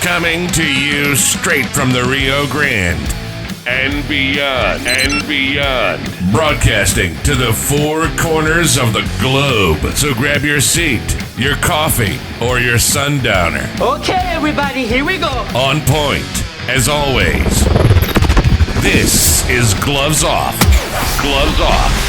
Coming to you straight from the Rio Grande and beyond. Broadcasting to the four corners of the globe. So grab your seat, your coffee, or your sundowner. Okay, everybody, here we go. On point, as always. This is Gloves Off. Gloves Off.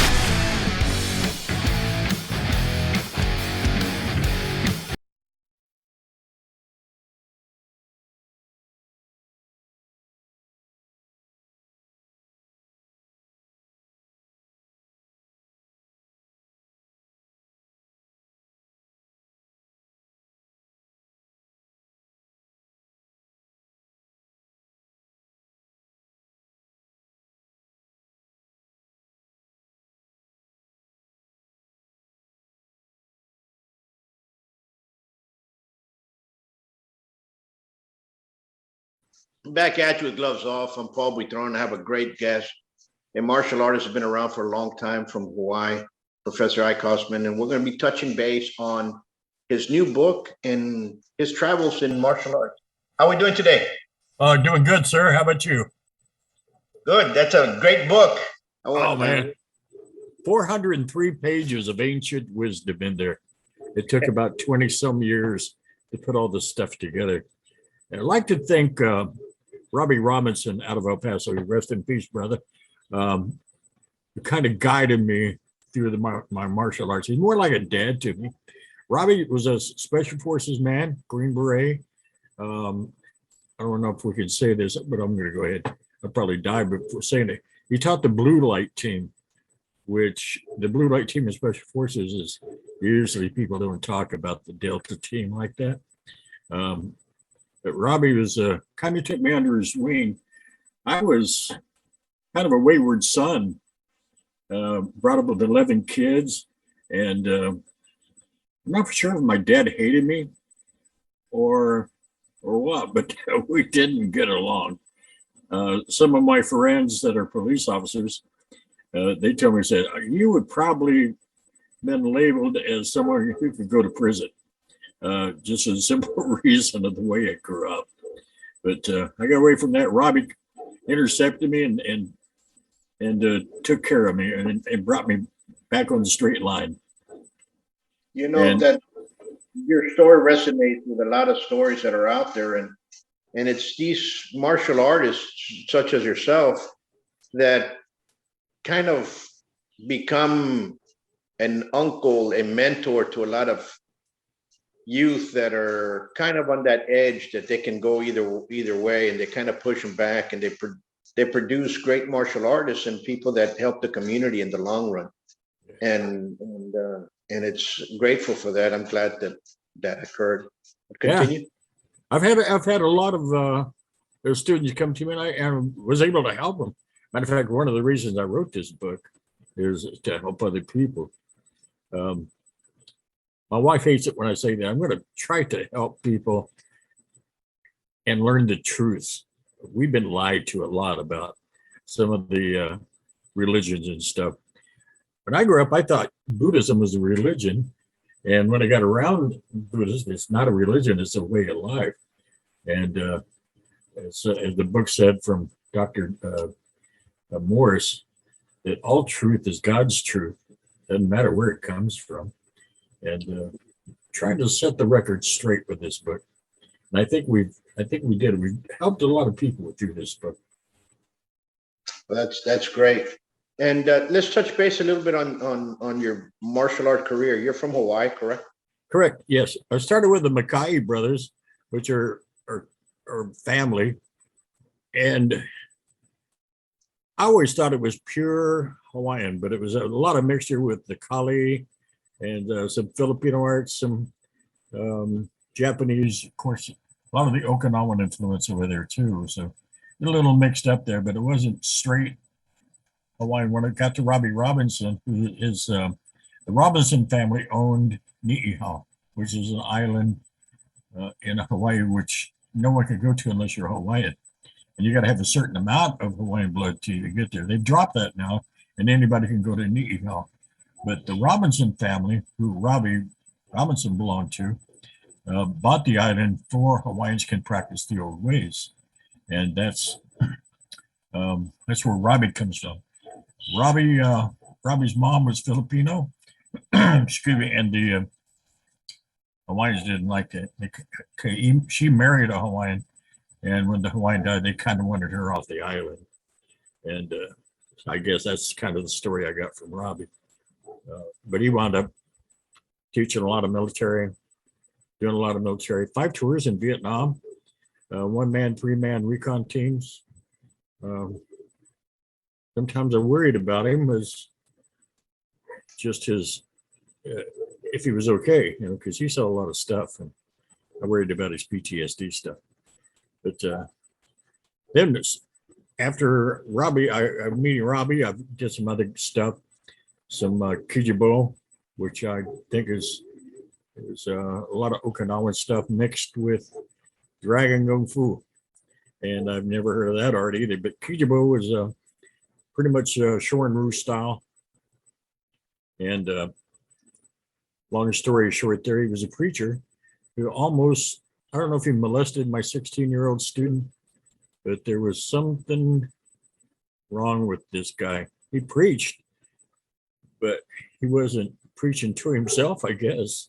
Back at you with Gloves Off. I'm Paul Buitron. I have a great guest, a martial artist who's been around for a long time from Hawaii, Professor Ike Crossman, and we're going to be touching base on his new book and his travels in martial arts. How are we doing today? Doing good, sir. How about you? Good. That's a great book. Oh, man. 403 pages of ancient wisdom in there. It took about 20 some years to put all this stuff together. And I'd like to thank Robbie Robinson out of El Paso, rest in peace, brother, who kind of guided me through my martial arts. He's more like a dad to me. Robbie was a Special Forces man, Green Beret. I don't know if we can say this, but I'm going to go ahead. I'll probably die before saying it. He taught the Blue Light team, which the Blue Light team of Special Forces is usually people don't talk about the Delta team like that. But Robbie was kind of took me under his wing. I was kind of a wayward son, brought up with 11 kids, and I'm not for sure if my dad hated me or what, but we didn't get along. Some of my friends that are police officers, they tell me, said, you would probably been labeled as someone who could go to prison. Just a simple reason of the way it grew up. But I got away from that. Robbie intercepted me and took care of me and brought me back on the straight line. You know, that your story resonates with a lot of stories that are out there, and it's these martial artists such as yourself that kind of become an uncle, a mentor to a lot of youth that are kind of on that edge that they can go either way, and they kind of push them back, and they produce great martial artists and people that help the community in the long run, and it's grateful for that. I'm glad that occurred. Continue. Yeah. I've had a lot of those students come to me, and I was able to help them. Matter of fact, one of the reasons I wrote this book is to help other people. My wife hates it when I say that. I'm going to try to help people and learn the truth. We've been lied to a lot about some of the religions and stuff. When I grew up, I thought Buddhism was a religion. And when I got around Buddhism, it's not a religion, it's a way of life. And as the book said from Dr. Morris, that all truth is God's truth. Doesn't matter where it comes from. And trying to set the record straight with this book. And I think we did. We helped a lot of people through this book. Well, that's great. And let's touch base a little bit on your martial art career. You're from Hawaii, correct? Correct. Yes. I started with the Mackay brothers, which are family. And I always thought it was pure Hawaiian, but it was a lot of mixture with the Kali and some Filipino arts, some Japanese, of course, a lot of the Okinawan influence over there too. So a little mixed up there, but it wasn't straight Hawaiian. When it got to Robbie Robinson, who is the Robinson family owned Ni'ihau, which is an island in Hawaii, which no one can go to unless you're Hawaiian. And you got to have a certain amount of Hawaiian blood to get there. They've dropped that now, and anybody can go to Ni'ihau. But the Robinson family, who Robbie Robinson belonged to, bought the island for Hawaiians can practice the old ways, and that's where Robbie comes from. Robbie, Robbie's mom was Filipino, excuse me, and the Hawaiians didn't like that. She married a Hawaiian, and when the Hawaiian died, they kind of wanted her off the island. And I guess that's kind of the story I got from Robbie. But he wound up teaching a lot of military, doing a lot of military. 5 tours in Vietnam, 1-man, 3-man recon teams. Sometimes I worried about him was just his, if he was okay, because he saw a lot of stuff, and I worried about his PTSD stuff. But then after Robbie, I'm meeting Robbie, I did some other stuff, some Kijibo, which I think is a lot of Okinawan stuff mixed with Dragon Kung Fu. And I've never heard of that art either, but Kijibo is pretty much Shorin-ryu style. And long story short there, he was a preacher who almost, I don't know if he molested my 16-year-old student, but there was something wrong with this guy. He preached, but he wasn't preaching to himself, I guess.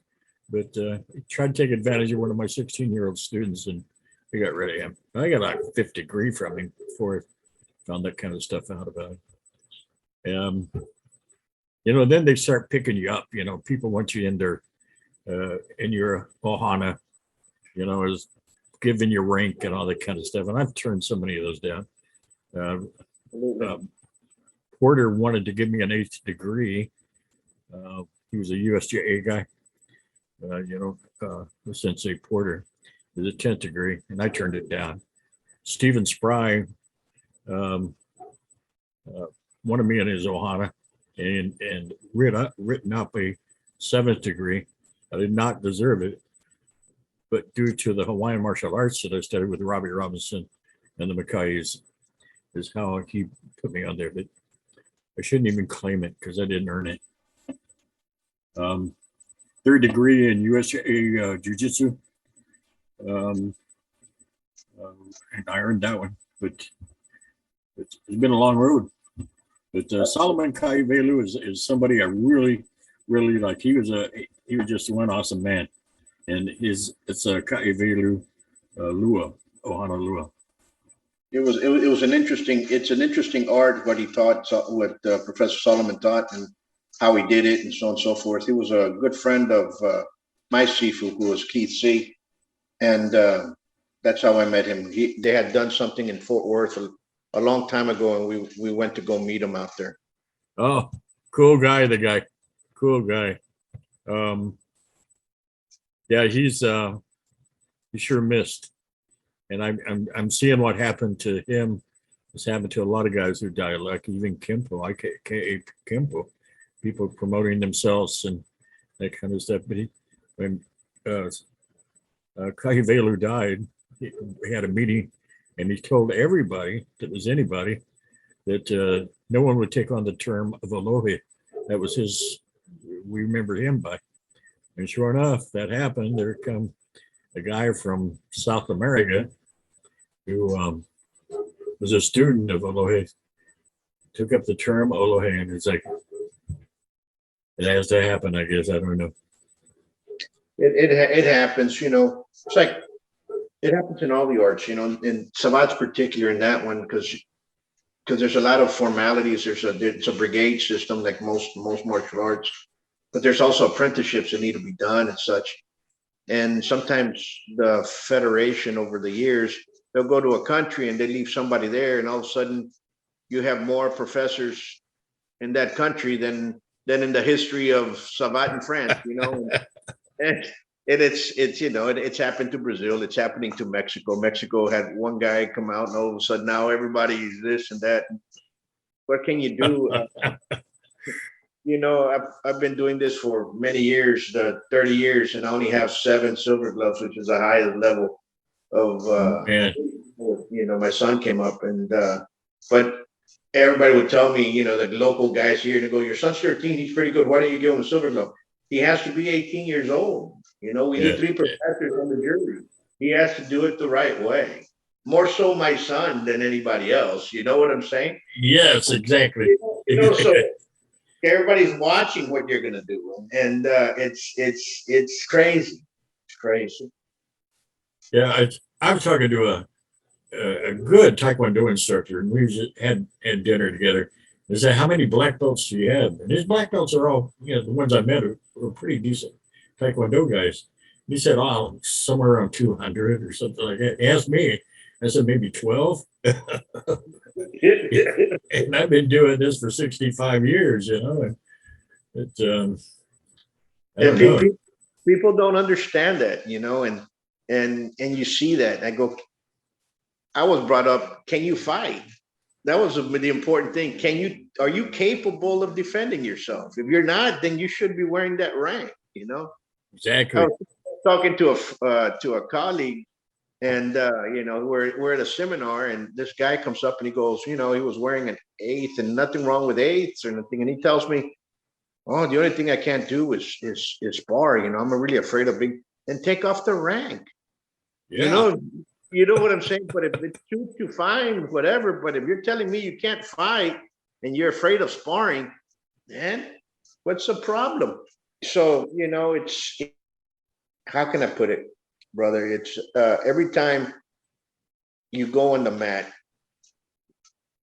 But he tried to take advantage of one of my 16-year-old students, and I got rid of him. I got like a 5th degree from him before I found that kind of stuff out about him. Then they start picking you up. People want you in their in your ohana, as giving you rank and all that kind of stuff. And I've turned so many of those down. Porter wanted to give me an 8th degree. He was a USJA guy. Sensei Porter is a 10th degree, and I turned it down. Stephen Spry wanted me in his ohana and written up a 7th degree. I did not deserve it, but due to the Hawaiian martial arts that I studied with Robbie Robinson and the Mackays, is how he put me on there. But I shouldn't even claim it because I didn't earn it. 3rd degree in USJA Jiu-Jitsu. And I earned that one, but it's been a long road. But Solomon Kaivelu is somebody I really, really like. He was just one awesome man, and it's a Kaivelu Lua, Ohana Lua. It's an interesting art what he taught, what Professor Solomon taught, and how he did it, and so on and so forth. He was a good friend of my Sifu, who was Keith C. And that's how I met him. They had done something in Fort Worth a long time ago, and we went to go meet him out there. Oh, cool guy, the guy. Cool guy. Yeah, he sure missed. And I'm seeing what happened to him. It's happened to a lot of guys who died, like even Kempo, IKA Kempo, people promoting themselves and that kind of stuff. But when Kahivelu died, we had a meeting, and he told everybody that was anybody that no one would take on the term of Alohe. That was we remember him by. And sure enough, that happened. There come a guy from South America who was a student of Alohe, took up the term Alohe, and it's like, it has to happen, I guess. I don't know. It happens, it's like it happens in all the arts, in Savat's particular in that one, because there's a lot of formalities. It's a brigade system like most martial arts, but there's also apprenticeships that need to be done and such. And sometimes the federation over the years, they'll go to a country and they leave somebody there, and all of a sudden you have more professors in that country than in the history of Savat in France, And it's happened to Brazil. It's happening to Mexico. Mexico had one guy come out, and all of a sudden now everybody's this and that. What can you do? I've been doing this for many years, 30 years, and I only have 7 silver gloves, which is the highest level of. My son came up, and but everybody would tell me, the local guys here, to go, your son's 13, he's pretty good. Why don't you give him a silver glove? He has to be 18 years old. We Yeah. need three professors on the jury. He has to do it the right way. More so my son than anybody else. You know what I'm saying? Yes, exactly. So everybody's watching what you're gonna do, and it's crazy. It's crazy. Yeah, I was talking to a good Taekwondo instructor, and we had dinner together. He said, "How many black belts do you have?" And his black belts are all, the ones I met were pretty decent Taekwondo guys. He said, "Oh, somewhere around 200 or something like that." He asked me, I said, "Maybe 12." And I've been doing this for 65 years, And it, I And don't know. people don't understand that, and you see that. I was brought up, can you fight? That was the important thing. Are you capable of defending yourself? If you're not, then you should be wearing that rank. I Exactly. was talking to a colleague, and we're at a seminar, and this guy comes up and he goes, he was wearing an eighth, and nothing wrong with eighths or nothing. And he tells me, "Oh, the only thing I can't do is spar. I'm really afraid of being and take off the rank. You Yeah. know, you know what I'm saying? But if it suits you, fine, whatever. But if you're telling me you can't fight and you're afraid of sparring, then what's the problem?" So it's how can I put it, brother? It's every time you go on the mat,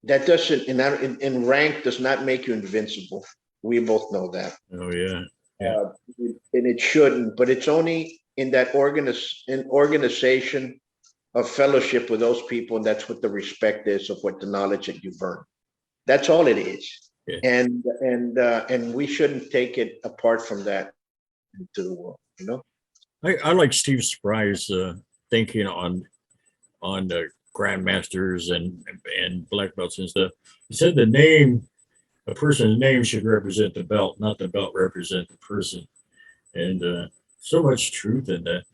that doesn't in rank does not make you invincible. We both know that. Oh, yeah. Yeah. And it shouldn't, but it's only in that organization of fellowship with those people, and that's what the respect is of what the knowledge that you've earned. That's all it is. Yeah. And we shouldn't take it apart from that into the world. I like Steve Spry's thinking on the grandmasters and black belts and stuff. He said a person's name should represent the belt, not the belt represent the person. And so much truth in that.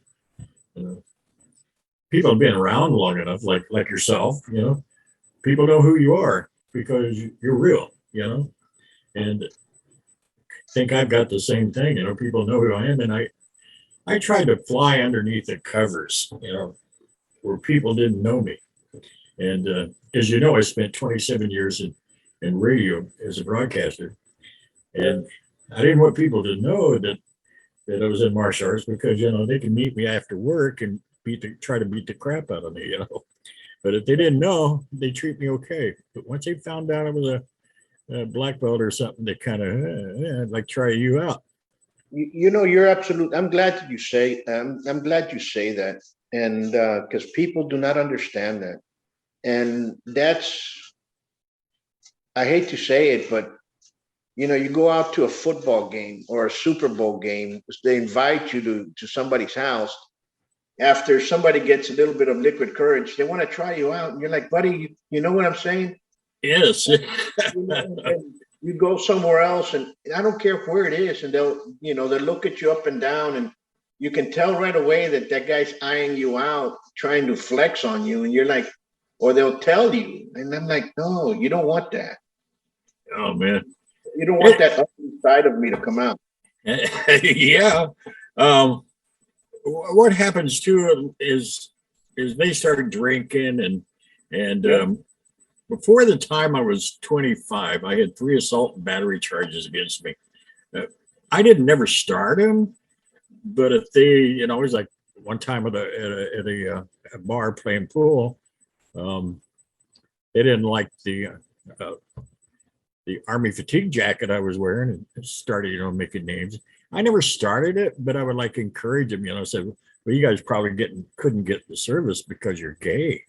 People have been around long enough, like yourself. People know who you are because you're real. And I think I've got the same thing. People know who I am, and I tried to fly underneath the covers. Where people didn't know me. And as you know, I spent 27 years in radio as a broadcaster. And I didn't want people to know that I was in martial arts because, they can meet me after work and try to beat the crap out of me. But if they didn't know, they treat me okay. But once they found out I was a black belt or something, they kind of like try you out. You're absolute. I'm glad that you say. I'm glad you say that, and because people do not understand that, and that's. I hate to say it, but you go out to a football game or a Super Bowl game. They invite you to somebody's house. After somebody gets a little bit of liquid courage, they want to try you out, and you're like, "Buddy, you know what I'm saying?" Yes. And you go somewhere else, and I don't care where it is, and they'll look at you up and down, and you can tell right away that guy's eyeing you out, trying to flex on you, and you're like, or they'll tell you, and I'm like, no, you don't want that. Oh, man. You don't want that ugly side of me to come out. Yeah. What happens too is they start drinking and before the time I was 25, I had 3 assault and battery charges against me. I didn't never start them, but if they, it was like one time at a bar playing pool, they didn't like the army fatigue jacket I was wearing and started, making names. I never started it, but I would encourage them, I said, well, you guys probably couldn't get the service because you're gay,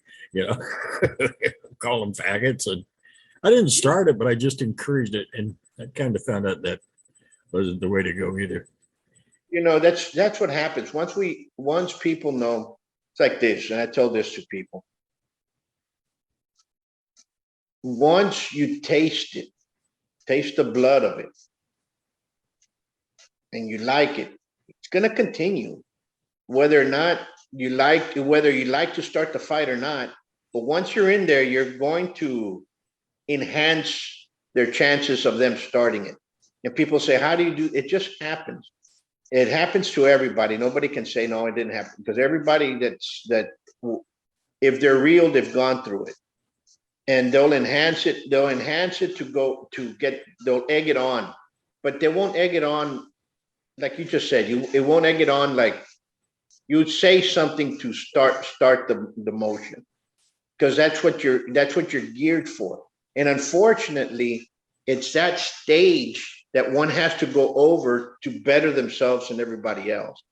call them faggots. And I didn't start it, but I just encouraged it. And I kind of found out that wasn't the way to go either. That's what happens. Once people know, it's like this, and I tell this to people. Once you taste the blood of it, and you like it, it's going to continue. Whether you like to start the fight or not, but once you're in there, you're going to enhance their chances of them starting it. And people say, how do you do it? Just happens. It happens to everybody. Nobody can say no, it didn't happen, because everybody that if they're real, they've gone through it, and they'll enhance it. They'll enhance it they'll egg it on, but they won't egg it on like you just said. It won't egg it on like you'd say something to start the motion, because that's what you're geared for. And unfortunately, it's that stage that one has to go over to better themselves and everybody else.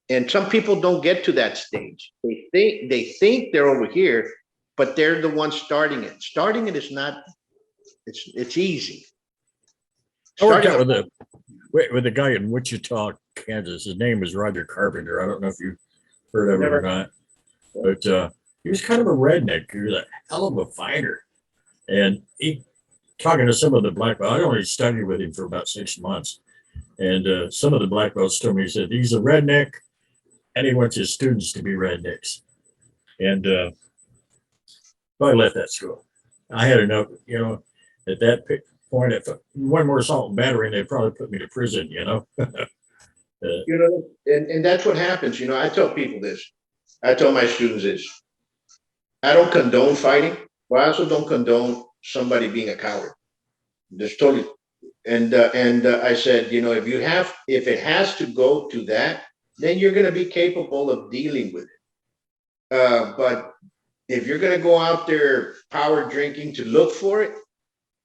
And some people don't get to that stage. They think they're over here, but they're the ones starting it. Starting it is not. It's easy. I worked out with a guy in Wichita, Kansas. His name was Roger Carpenter. I don't know if you've heard of him or not, but he was kind of a redneck. He was a hell of a fighter, and he talking to some of the black belts. I only studied with him for about 6 months, and some of the black belts told me, he said he's a redneck, and he wants his students to be rednecks. And so I left that school. I had enough, at that point, if one more assault and battery, they'd probably put me to prison, And that's what happens. I tell people this. I tell my students this. I don't condone fighting, but I also don't condone somebody being a coward. Just totally. And I said, if it has to go to that, then you're going to be capable of dealing with it. But if you're going to go out there power drinking to look for it,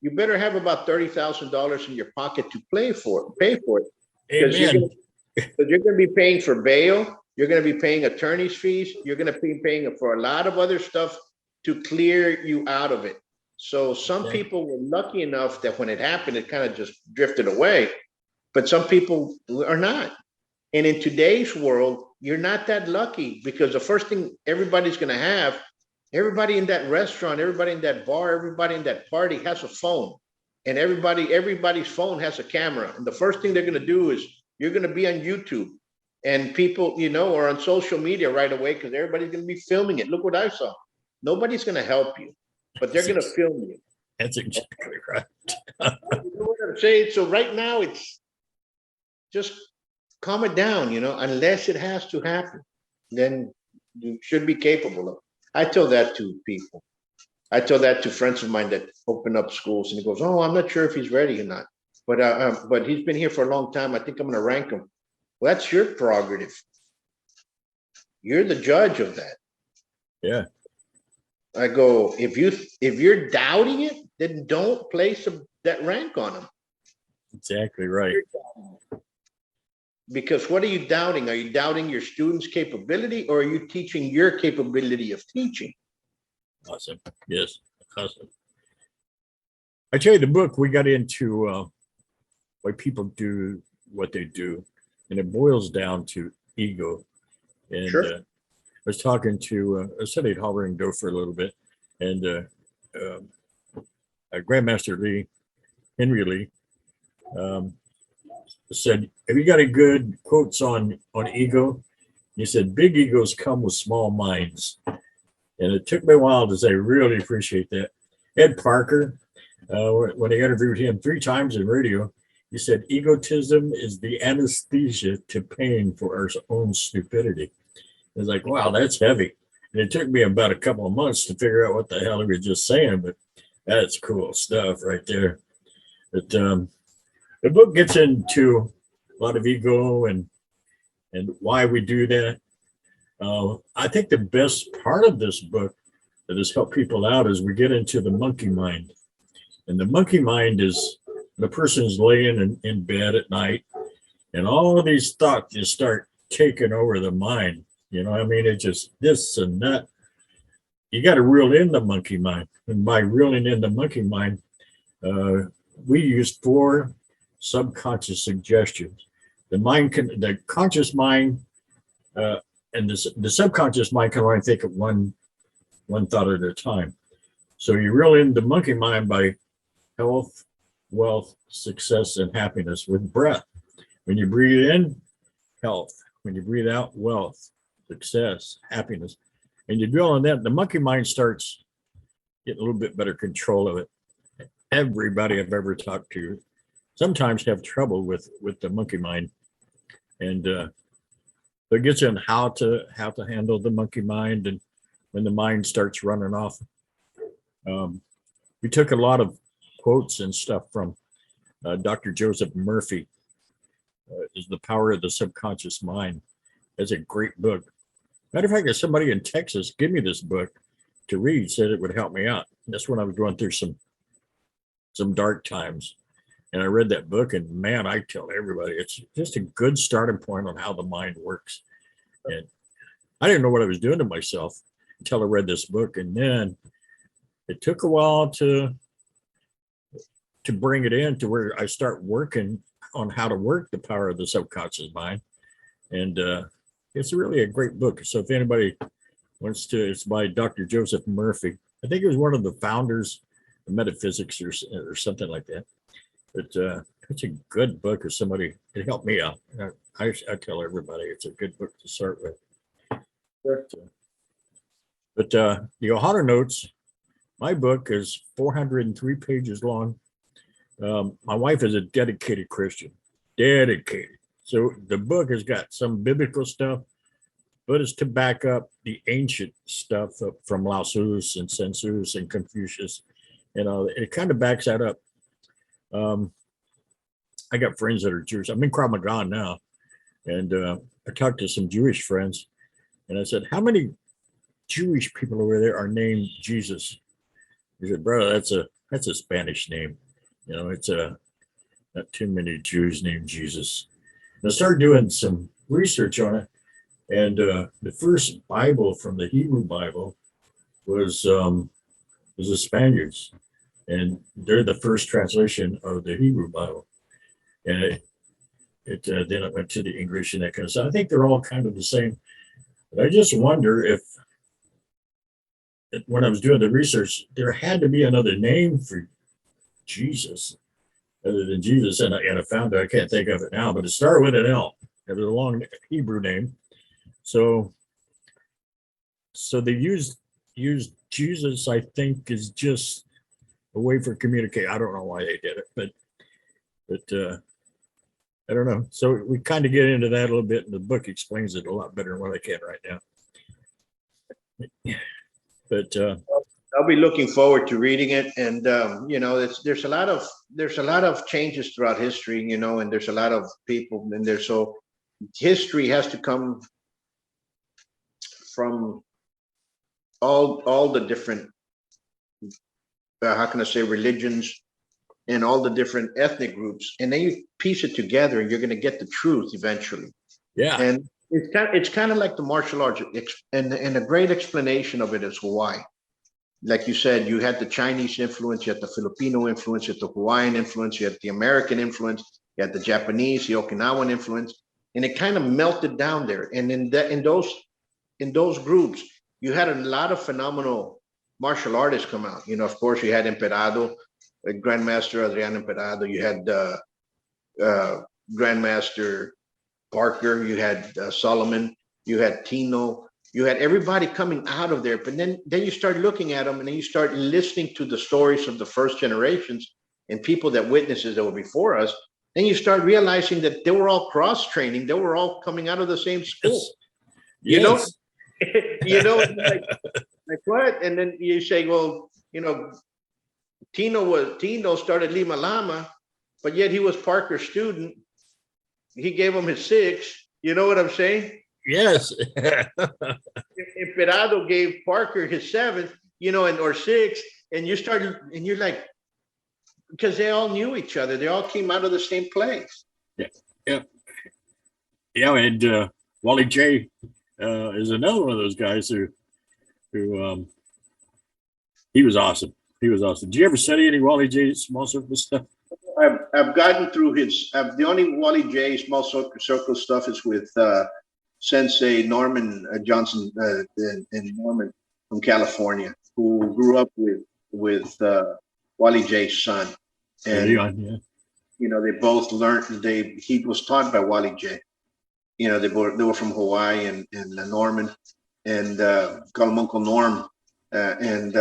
you better have about $30,000 in your pocket to pay for it. Because you're going to be paying for bail. You're going to be paying attorney's fees. You're going to be paying for a lot of other stuff to clear you out of it. So some people were lucky enough that when it happened, it kind of just drifted away. But some people are not. And in today's world, you're not that lucky, because the first thing everybody's going to have, everybody in that restaurant, everybody in that bar, everybody in that party has a phone. And everybody's phone has a camera. And the first thing they're going to do is you're going to be on YouTube. And people, or on social media right away, because everybody's going to be filming it. Look what I saw. Nobody's going to help you, but they're going to film you. That's exactly right. You know what I'm saying? So right now, it's just calm it down, unless it has to happen. Then you should be capable of it. I tell that to people. I tell that to friends of mine that open up schools, and he goes, "Oh, I'm not sure if he's ready or not, but he's been here for a long time. I think I'm going to rank him." Well, that's your prerogative. You're the judge of that. Yeah. I go, if you're doubting it, then don't place that rank on him. Exactly right. Because what are you doubting? Are you doubting your student's capability, or are you teaching your capability of teaching? Awesome. Yes. Awesome. I tell you, the book, we got into why people do what they do, and it boils down to ego. And Sure. I was talking to, I studied Hovering Doe for a little bit, and Grandmaster Lee, Henry Lee, said, "Have you got any good quotes on ego?" He said, "Big egos come with small minds." And it took me a while to say, really appreciate that. Ed Parker, when I interviewed him 3 times in radio, he said, "Egotism is the anesthesia to pain for our own stupidity." It's like, wow, that's heavy. And it took me about a couple of months to figure out what the hell he was just saying, but that's cool stuff right there. But the book gets into a lot of ego and why we do that. I think the best part of this book that has helped people out is we get into the monkey mind. And the monkey mind is the person's laying in bed at night, and all of these thoughts just start taking over the mind. It's just this and that. You got to reel in the monkey mind. And by reeling in the monkey mind, we use 4 subconscious suggestions. The conscious mind, and the subconscious mind can only think of one thought at a time. So you reel in the monkey mind by health, wealth, success, and happiness with breath. When you breathe in, health. When you breathe out, wealth, success, happiness. And you dwell on that, the monkey mind starts getting a little bit better control of it. Everybody I've ever talked to sometimes have trouble with the monkey mind. and it gets in how to handle the monkey mind, and when the mind starts running off. We took a lot of quotes and stuff from Dr. Joseph Murphy. Is The Power of the Subconscious Mind. It's a great book. Matter of fact, if somebody in Texas give me this book to read, said it would help me out. That's when I was going through some dark times. And I read that book, and man, I tell everybody, it's just a good starting point on how the mind works. And I didn't know what I was doing to myself until I read this book. And then it took a while to bring it in to where I start working on how to work the power of the subconscious mind. And it's really a great book. So if anybody wants to, it's by Dr. Joseph Murphy. I think he was one of the founders of metaphysics or something like that. But it's a good book. If somebody, it helped me out. I tell everybody it's a good book to start with. But the Ohana Notes, my book is 403 pages long. My wife is a dedicated Christian, dedicated. So the book has got some biblical stuff, but it's to back up the ancient stuff from Lao Tzu and Sun Tzu and Confucius. It kind of backs that up. I got friends that are Jewish. I'm in Krav Maga now, and I talked to some Jewish friends, and I said, "How many Jewish people over there are named Jesus?" He said, "Brother, that's a Spanish name. It's not too many Jews named Jesus." And I started doing some research on it, and the first Bible from the Hebrew Bible was the Spaniards, and they're the first translation of the Hebrew Bible. And then it went to the English and that kind of stuff. I think they're all kind of the same. But I just wonder if when I was doing the research, there had to be another name for Jesus other than Jesus. And I found it. I can't think of it now, but it started with an L. It was a long Hebrew name. So they used Jesus, I think, is just a way for communicate. I don't know why they did it, but I don't know. So we kind of get into that a little bit, and the book explains it a lot better than what I can right now. But I'll be looking forward to reading it. And there's a lot of changes throughout history, and there's a lot of people in there. So history has to come from all the different how can I say religions and all the different ethnic groups, and then you piece it together, and you're going to get the truth eventually. Yeah. And it's kind of like the martial arts, and a great explanation of it is Hawaii. Like you said, you had the Chinese influence, you had the Filipino influence, you had the Hawaiian influence, you had the American influence, you had the Japanese, the Okinawan influence, and it kind of melted down there. And in those groups, you had a lot of phenomenal martial artists come out. Of course, you had Emperado, Grandmaster Adrian Emperado. You had Grandmaster Parker. You had Solomon. You had Tino. You had everybody coming out of there. But then you start looking at them, and then you start listening to the stories of the first generations and people that witnesses that were before us. Then you start realizing that they were all cross training. They were all coming out of the same school. Yes. Like what? And then you say, well, Tino started Lima Lama, but yet he was Parker's student. He gave him his 6. You know what I'm saying? Yes. Emperado gave Parker his 7th, or 6th, and you're like, because they all knew each other. They all came out of the same place. Yeah. And Wally J is another one of those guys who he was awesome. Did you ever study any Wally J small circle stuff? I've gotten through the only Wally J small circle stuff is with Sensei Norman Johnson and Norman from California, who grew up with Wally J's son. And they both learned. He was taught by Wally J. They were from Hawaii, and Norman and call him Uncle Norm, and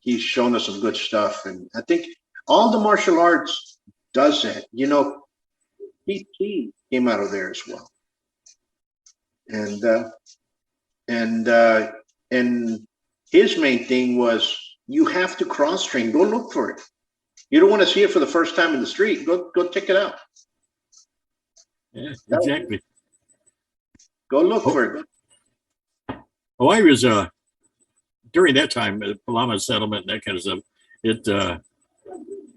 he's shown us some good stuff. And I think all the martial arts does that. PT came out of there as well. and and uh, and his main thing was you have to cross train. Go look for it. You don't want to see it for the first time in the street. Go check it out. Yeah, exactly. Go look for it. Oh, I was during that time, the Palama settlement and that kind of stuff.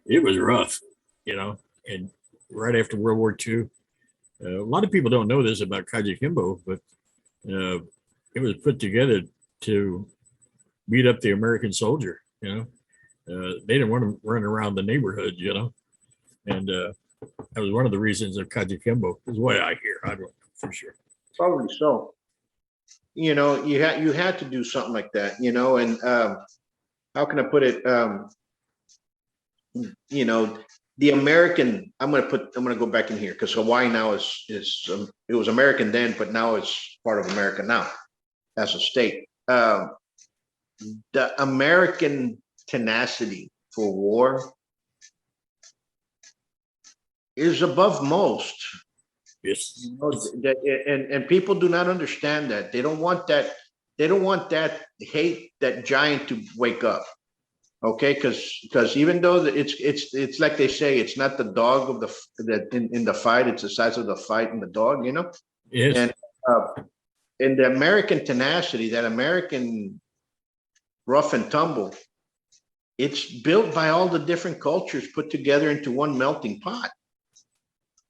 It was rough, and right after World War II. A lot of people don't know this about Kajukenbo, but it was put together to beat up the American soldier. They didn't want to run around the neighborhood, and that was one of the reasons of Kajukenbo, is what I hear. I don't know for sure. Probably so. You had to do something like that. And how can I put it? The American. I'm gonna go back in here because Hawaii now is it was American then, but now it's part of America now as a state. The American tenacity for war is above most. Yes. And people do not understand that. They don't want that. They don't want that hate, that giant to wake up. Okay, because even though it's like they say, it's not the dog of in the fight, it's the size of the fight in the dog. Yes. And the American tenacity, that American rough and tumble, it's built by all the different cultures put together into one melting pot.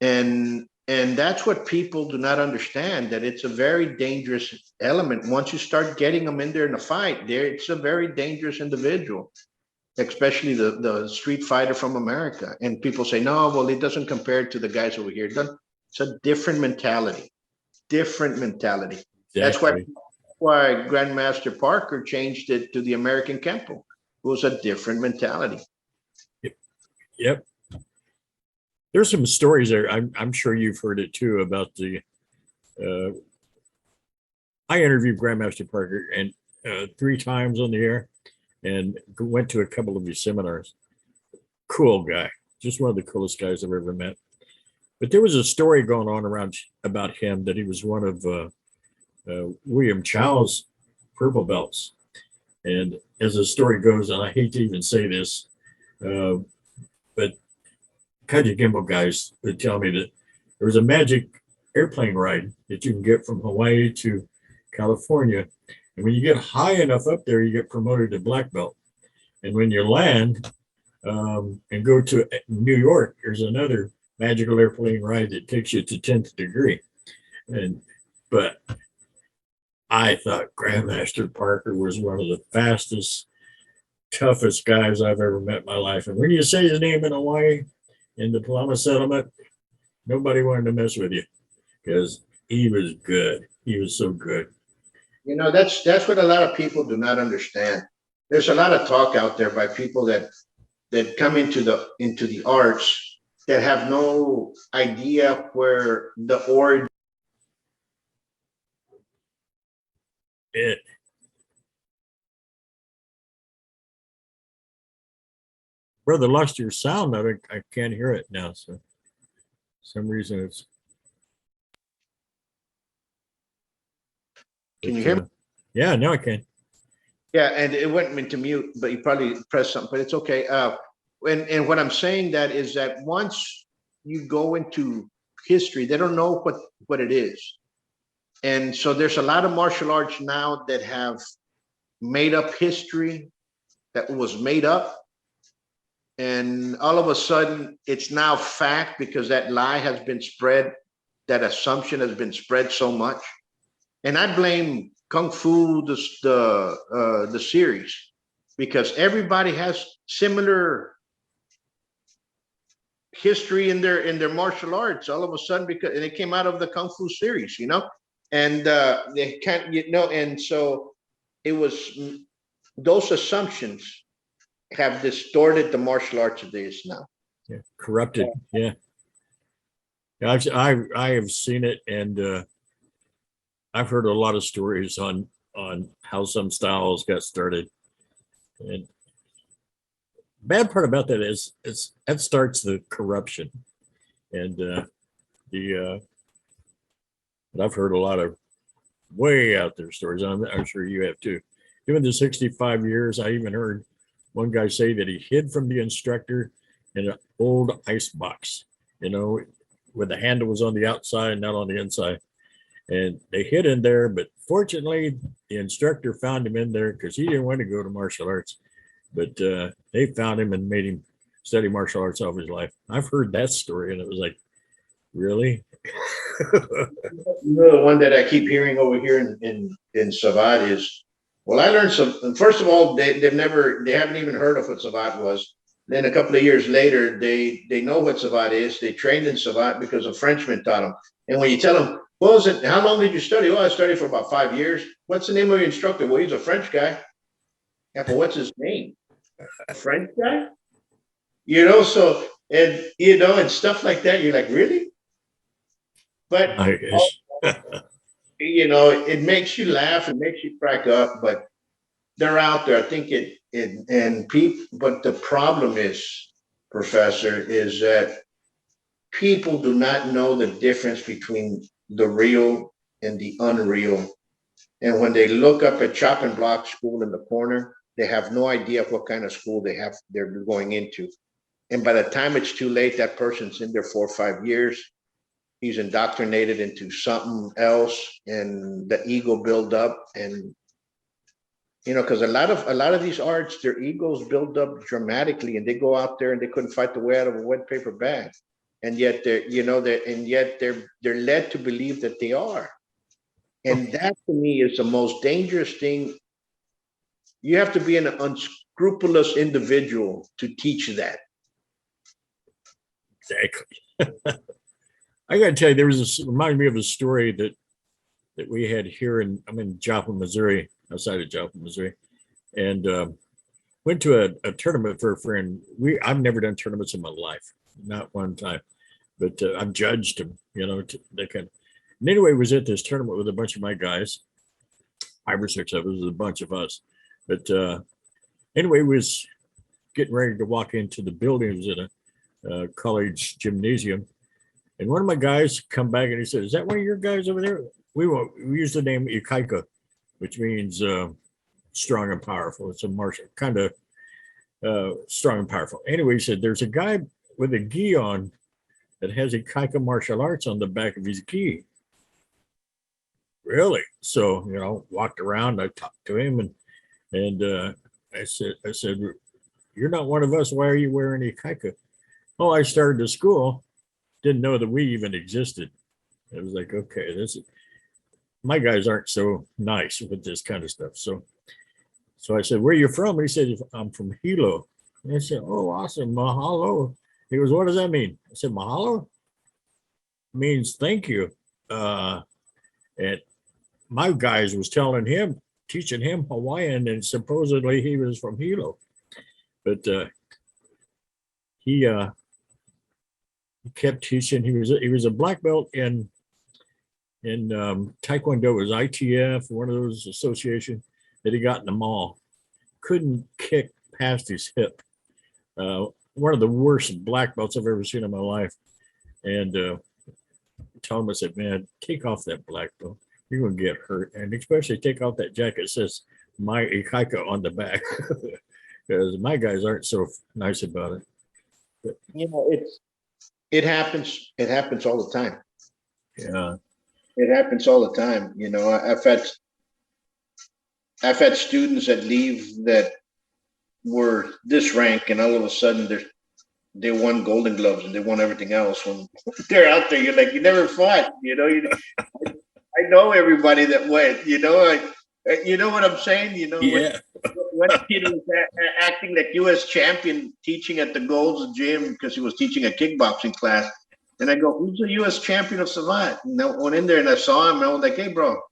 And that's what people do not understand, that it's a very dangerous element. Once you start getting them in there in a fight, it's a very dangerous individual, especially the street fighter from America. And people say, no, well, it doesn't compare to the guys over here. It's a different mentality. Exactly. That's why Grandmaster Parker changed it to the American Kempo. It was a different mentality. Yep. There's some stories there. I'm sure you've heard it too about the. I interviewed Grandmaster Parker and 3 times on the air, and went to a couple of his seminars. Cool guy, just one of the coolest guys I've ever met. But there was a story going on around about him that he was one of William Chow's purple belts. And as the story goes, and I hate to even say this, but Kajukenbo guys would tell me that there was a magic airplane ride that you can get from Hawaii to California. And when you get high enough up there, you get promoted to black belt. And when you land and go to New York, there's another magical airplane ride that takes you to 10th degree. But I thought Grandmaster Parker was one of the fastest, toughest guys I've ever met in my life. And when you say his name in Hawaii, in the Palama settlement, nobody wanted to mess with you because he was good. He was so good. That's what a lot of people do not understand. There's a lot of talk out there by people that come into the arts that have no idea where the origin. Brother, lost your sound. I can't hear it now. So, for some reason it's. Can you hear me? Yeah, now I can. Yeah, and it went into mute, but you probably pressed something, but it's okay. And what I'm saying that is that once you go into history, they don't know what it is. And so there's a lot of martial arts now that have made up history that was made up. And all of a sudden it's now fact because that lie has been spread, that assumption has been spread so much. And I blame Kung Fu, the series, because everybody has similar history in their martial arts all of a sudden, because it came out of the Kung Fu series, and they can't, and so it was, those assumptions have distorted the martial arts of this now. Yeah, corrupted. Yeah. I have seen it, and I've heard a lot of stories on how some styles got started. And bad part about that is that starts the corruption. And but I've heard a lot of way out there stories. I'm sure you have too. Doing the 65 years, I even heard one guy say that he hid from the instructor in an old ice box, where the handle was on the outside, not on the inside. And they hid in there, but fortunately, the instructor found him in there because he didn't want to go to martial arts. But they found him and made him study martial arts all his life. I've heard that story, and it was like, really? The one that I keep hearing over here in Savat is, well, I learned some. First of all, they haven't even heard of what Savat was. Then a couple of years later, they know what Savat is. They trained in Savat because a Frenchman taught them. And when you tell them, what was it? How long did you study? Oh, I studied for about 5 years. What's the name of your instructor? Well, he's a French guy. Yeah, but what's his name? A French guy? So, and stuff like that. You're like, really? But, I guess. it makes you laugh. It makes you crack up. But they're out there. I think but the problem is, Professor, is that people do not know the difference between the real and the unreal. And when they look up at Chop and Block School in the corner, they have no idea what kind of school they're going into. And by the time it's too late, that person's in there 4 or 5 years. He's indoctrinated into something else, and the ego build up. And because a lot of these arts, their egos build up dramatically, and they go out there and they couldn't fight the way out of a wet paper bag. And yet they're led to believe that they are. And that to me is the most dangerous thing. You have to be an unscrupulous individual to teach that. Exactly. I got to tell you, reminded me of a story that we had here I'm in Joplin, Missouri, outside of Joplin, Missouri, and went to a tournament for a friend. I've never done tournaments in my life, not one time, but I've judged them, they can. And anyway, was at this tournament with a bunch of my guys, 5 or 6 of us, a bunch of us. But anyway, was getting ready to walk into the building. It was at a college gymnasium. And one of my guys come back and he said, "Is that one of your guys over there?" We use the name Ikaika, which means strong and powerful. It's a martial, kind of strong and powerful. Anyway, he said, "There's a guy with a gi on that has Ikaika martial arts on the back of his gi." Really? So, walked around, I talked to him and I said, "You're not one of us. Why are you wearing Ikaika?" "Oh, I started the school. Didn't know that we even existed." It was like, okay, my guys aren't so nice with this kind of stuff. So I said, "Where are you from?" And he said, "I'm from Hilo." And I said, "Oh, awesome. Mahalo." He goes, "What does that mean?" I said, "Mahalo means thank you." And my guys was teaching him Hawaiian, and supposedly he was from Hilo. But he kept teaching. He was a black belt in Taekwondo. It was ITF, one of those associations that he got in the mall. Couldn't kick past his hip. One of the worst black belts I've ever seen in my life. And tell him, I said, "Man, take off that black belt. You're going to get hurt. And especially take off that jacket that says my Ikaika on the back." Because my guys aren't so nice about it. But, it happens. It happens all the time. Yeah. It happens all the time. I've had students that leave that were this rank, and all of a sudden they won Golden Gloves and they won everything else. When they're out there, you're like, you never fought. I know everybody that went. You know what I'm saying? Yeah. When kid was acting like U.S. champion, teaching at the Gold's Gym because he was teaching a kickboxing class. And I go, "Who's the U.S. champion of Savant?" And I went in there and I saw him and I was like, "Hey, bro,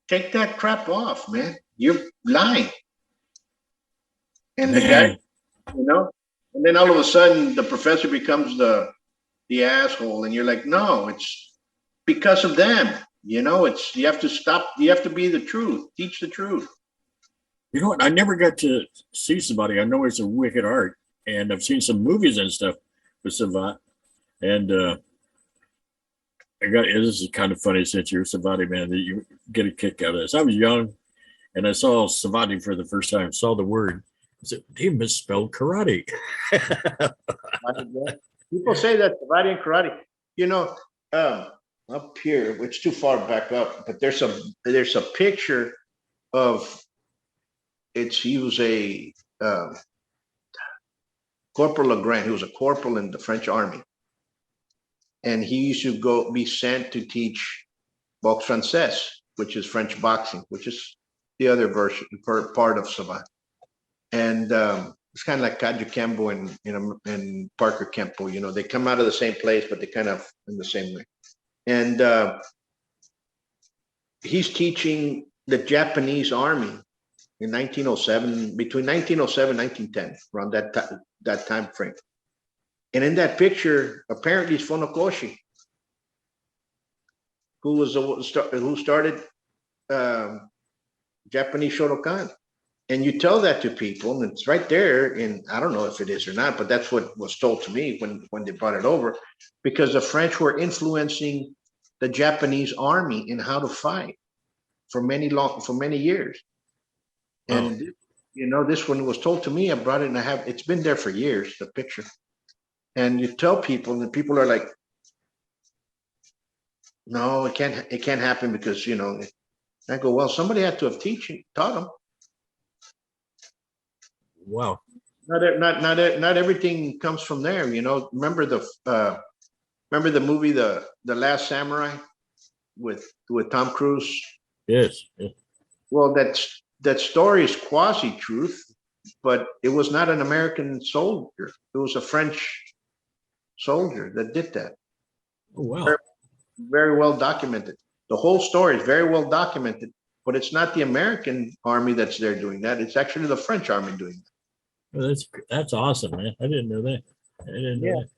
take that crap off, man. You're lying." And the guy, and then all of a sudden the professor becomes the asshole, and you're like, "No, it's because of them." It's you have to stop. You have to be the truth. Teach the truth. You know what? I never got to see somebody. I know it's a wicked art, and I've seen some movies and stuff with Savant, and this is kind of funny since you're a Savati man that you get a kick out of this. I was young and I saw Savati for the first time, saw the word. I said, they misspelled karate. People say that karate and karate, up here, which too far back up, but there's a picture of he was a Corporal Legrand. He was a corporal in the French army. And he used to be sent to teach boxe française, which is French boxing, which is the other version, part of Savate. And it's kind of like Kaja Kempo and Parker Kempo. They come out of the same place, but they kind of in the same way. And he's teaching the Japanese army in 1907, between 1907 and 1910, around that time frame. And in that picture, apparently it's Funakoshi, who started Japanese Shotokan. And you tell that to people, and it's right there. And I don't know if it is or not, but that's what was told to me when they brought it over, because the French were influencing the Japanese army in how to fight for many years. And this one was told to me. I brought it, and it's been there for years. The picture. And you tell people, and people are like, "No, it can't happen because." I go, "Well, somebody had to have taught them." Wow. Not everything comes from there. Remember the movie The Last Samurai with Tom Cruise? Yes. Well, that story is quasi truth, but it was not an American soldier. It was a French soldier that did that. Oh, wow. Very, very well documented. The whole story is very well documented, but it's not the American army that's there doing that. It's actually the French army doing that. Well, that's awesome, man. I didn't know that. That.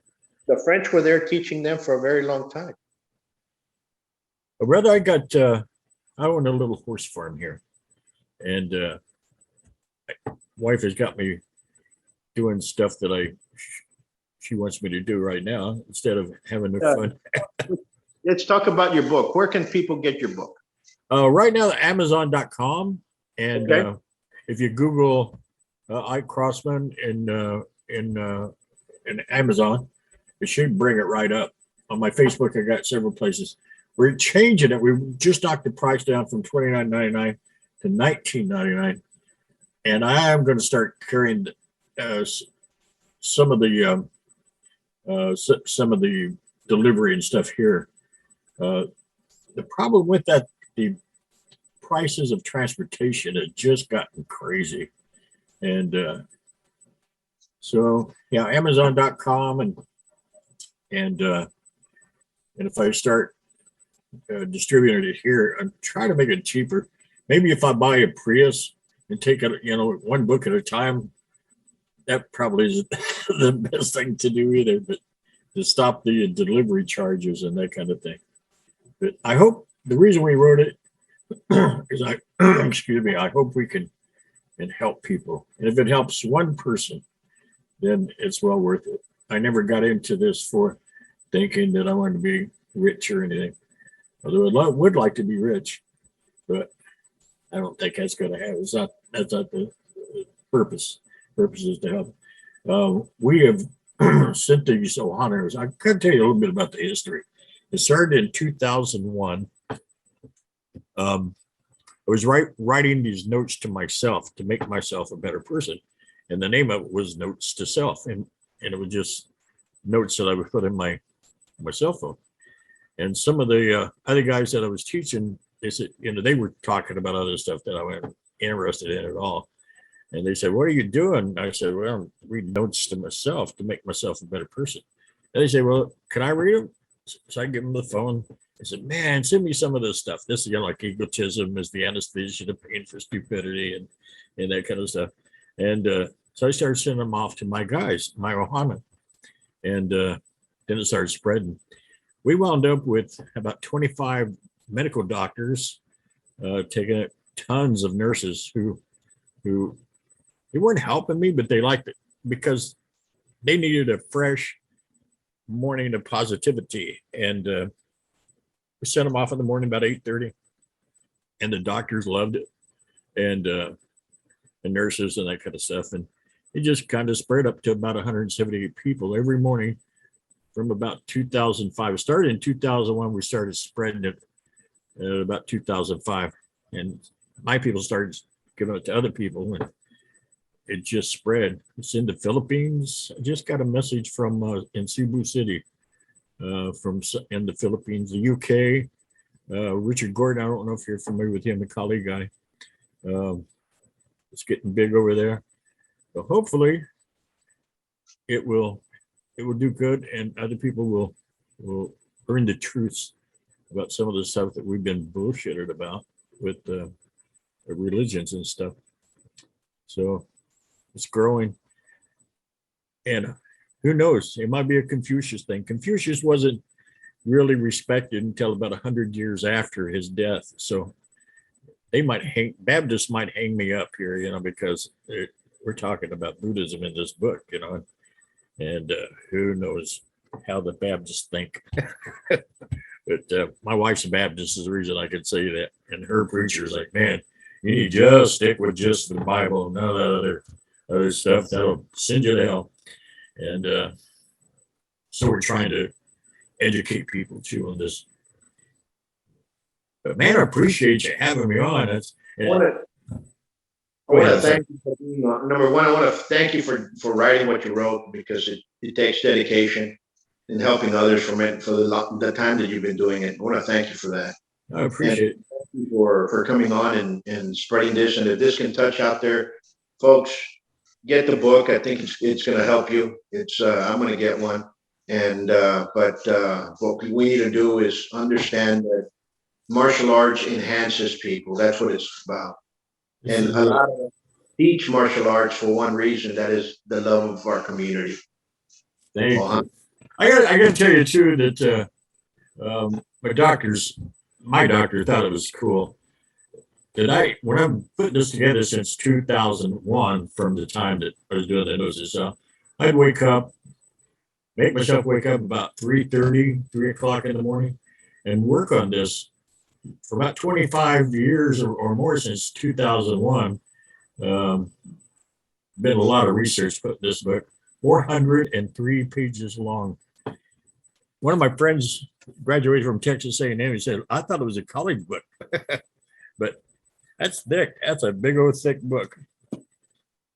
The French were there teaching them for a very long time. Well, brother, I own a little horse farm here, and my wife has got me doing stuff that she wants me to do right now instead of having the fun. Let's talk about your book. Where can people get your book? Right now, Amazon.com, and if you Google Ike Crossman in Amazon, it should bring it right up. On my Facebook, I got several places. We're changing it. We just knocked the price down from $29.99 to $19.99, and I am going to start carrying some of the delivery and stuff here. The problem with that, the prices of transportation have just gotten crazy. And so, yeah, Amazon.com and if I start distributing it here, I'm trying to make it cheaper. Maybe if I buy a Prius and take it, one book at a time, that probably is the best thing to do either. But to stop the delivery charges and that kind of thing. But I hope the reason we wrote it is I hope we can help people. And if it helps one person, then it's well worth it. I never got into this for thinking that I wanted to be rich or anything. Although I would like to be rich, but I don't think that's going to happen. That's not the purpose. Purpose is to help. We have sent these Ohana Notes. I can tell you a little bit about the history. It started in 2001. I was writing these notes to myself to make myself a better person. And the name of it was Notes to Self. And it was just notes that I would put in my cell phone. And some of the other guys that I was teaching, they said, they were talking about other stuff that I wasn't interested in at all. And they said, "What are you doing?" I said, "Well, I'm reading notes to myself to make myself a better person." And they say, "Well, can I read them?" So I give them the phone. I said, "Man, send me some of this stuff. This is like egotism is the anesthesia to pain for stupidity and that kind of stuff." And so I started sending them off to my guys, my Ohana. And then it started spreading. We wound up with about 25 medical doctors, taking it, tons of nurses who they weren't helping me, but they liked it because they needed a fresh morning of positivity. And We sent them off in the morning about 8:30, and the doctors loved it, and the nurses and that kind of stuff. And it just kind of spread up to about 178 people every morning from about 2005. It started in 2001. We started spreading it about 2005, and my people started giving it to other people, and it just spread. It's in the Philippines. I just got a message from in Cebu City, from in the Philippines, the UK. Richard Gordon, I don't know if you're familiar with him, the Kali guy. It's getting big over there. So hopefully it will do good, and other people will learn the truths about some of the stuff that we've been bullshitted about with the religions and stuff. So it's growing, and who knows? It might be a Confucius thing. Confucius wasn't really respected until about 100 years after his death. So Baptists might hang me up here, because we're talking about Buddhism in this book, and who knows how the Baptists think. But my wife's a Baptist is the reason I could say that. And her preacher's like, man, you need to just stick with just the Bible, none of that other stuff. That'll send you to hell. And so we're trying to educate people too on this. But man, I appreciate you having me on. I want to thank you for being on. Number one, I want to thank you for writing what you wrote, because it takes dedication and helping others from it for the time that you've been doing it. I want to thank you for that. I appreciate it. Thank you for coming on and spreading this. And if this can touch out there, folks, get the book. I think it's going to help you. I'm going to get one. And but what we need to do is understand that martial arts enhances people. That's what it's about. And a lot of us teach martial arts for one reason, that is the love of our community. Thank you. I got to tell you too that my doctor thought it was cool that when I'm putting this together since 2001, from the time that I was doing the noses, I'd make myself wake up about 3:30, 3 o'clock in the morning, and work on this for about 25 years or more, since 2001. Been a lot of research put in this book, 403 pages long. One of my friends graduated from Texas A&M. He said, I thought it was a college book, but that's thick. That's a big old thick book.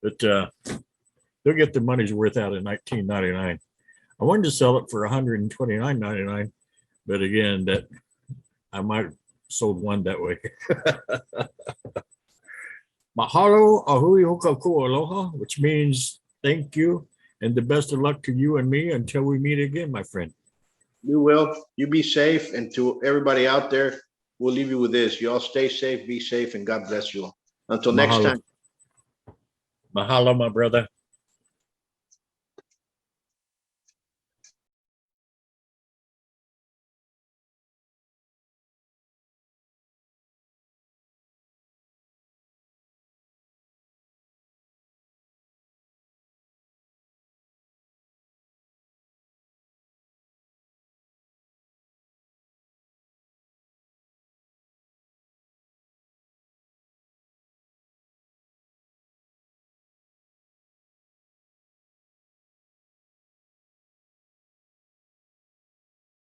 But they'll get their money's worth out in $19.99. I wanted to sell it for $129.99, but again, that I might have sold one that way. Mahalo, ahui hokaku aloha, which means thank you and the best of luck to you and me until we meet again, my friend. You will. You be safe. And to everybody out there, we'll leave you with this. You all stay safe, be safe, and God bless you all. Until next time. Mahalo, my brother.